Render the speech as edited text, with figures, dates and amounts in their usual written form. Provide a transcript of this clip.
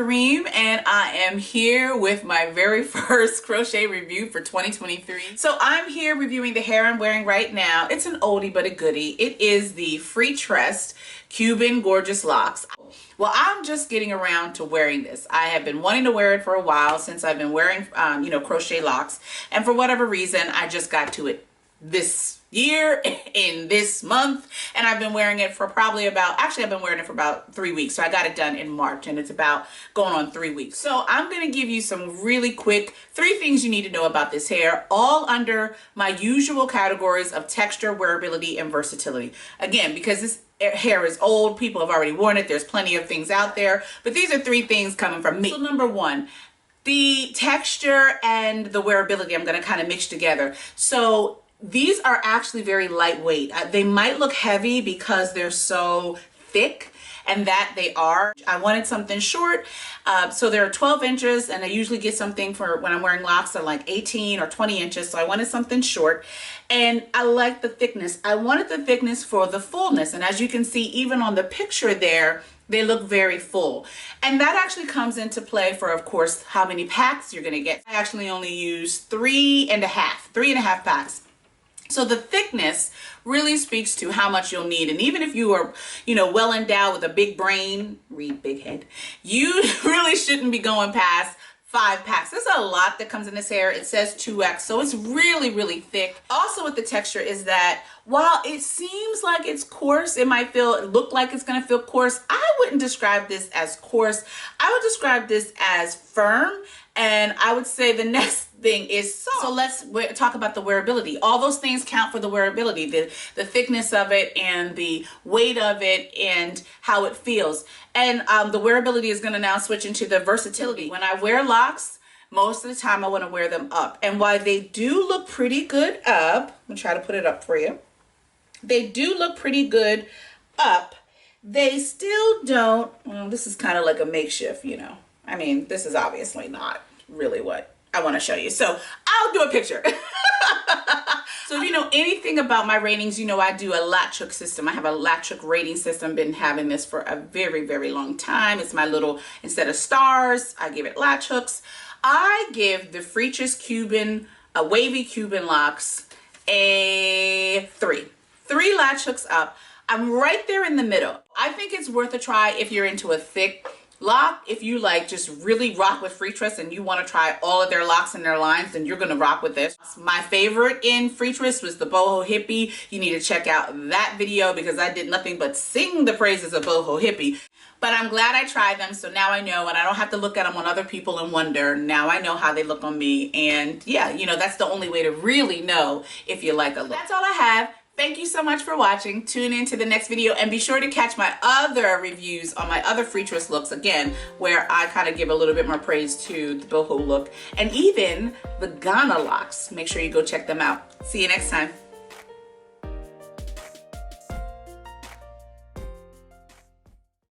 Kareem, and I am here with my very first crochet review for 2023. So I'm here reviewing the hair I'm wearing right now. It's an oldie but a goodie. It is the Freetress Cuban Gorgeous Locks. Well, I'm just getting around to wearing this. I have been wanting to wear it for a while since I've been wearing, crochet locks. And for whatever reason, I just got to it this year in this month, and I've been wearing it for probably I've been wearing it for about 3 weeks. So I got it done in March, and it's about going on 3 weeks. So I'm going to give you some really quick 3 things you need to know about this hair, all under my usual categories of texture, wearability, and versatility. Again, because this hair is old, people have already worn it, there's plenty of things out there, but these are 3 things coming from me. So number 1, the texture and the wearability I'm going to kind of mix together. So these are actually very lightweight. They might look heavy because they're so thick, and that they are. I wanted something short, so they're 12 inches, and I usually get something for when I'm wearing locks that are like 18 or 20 inches, so I wanted something short, and I like the thickness. I wanted the thickness for the fullness, and as you can see, even on the picture there, they look very full. And that actually comes into play for, of course, how many packs you're gonna get. I actually only use 3.5 packs. So the thickness really speaks to how much you'll need. And even if you are, well endowed with a big brain, read big head, you really shouldn't be going past 5 packs. There's a lot that comes in this hair. It says 2X, so it's really, really thick. Also with the texture is that while it seems like it's coarse, it might look like it's gonna feel coarse. I wouldn't describe this as coarse. I would describe this as firm, and I would say the next thing is soft. So let's talk about the wearability. All those things count for the wearability, the thickness of it and the weight of it and how it feels. And the wearability is gonna now switch into the versatility. When I wear locks, most of the time I wanna wear them up. And while they do look pretty good up, I'm gonna try to put it up for you. They do look pretty good up. They still don't, well, this is kind of like a makeshift, I mean, this is obviously not really what I want to show you. So I'll do a picture. So if you know anything about my ratings, I do a latch hook system. I have a latch hook rating system. Been having this for a very, very long time. It's my little, instead of stars, I give it latch hooks. I give the Freetress Wavy Cuban Locs a 3. 3 latch hooks up. I'm right there in the middle. I think it's worth a try if you're into a thick lock. If you just really rock with Freetress and you want to try all of their locks and their lines, then you're going to rock with this. My favorite in Freetress was the boho hippie. You need to check out that video because I did nothing but sing the praises of boho hippie. But I'm glad I tried them, so now I know, and I don't have to look at them on other people and wonder. Now I know how they look on me, and yeah, that's the only way to really know if you like a look. That's all I have. Thank you so much for watching. Tune in to the next video and be sure to catch my other reviews on my other Freetress looks, again, where I kind of give a little bit more praise to the boho look and even the Ghana locks. Make sure you go check them out. See you next time.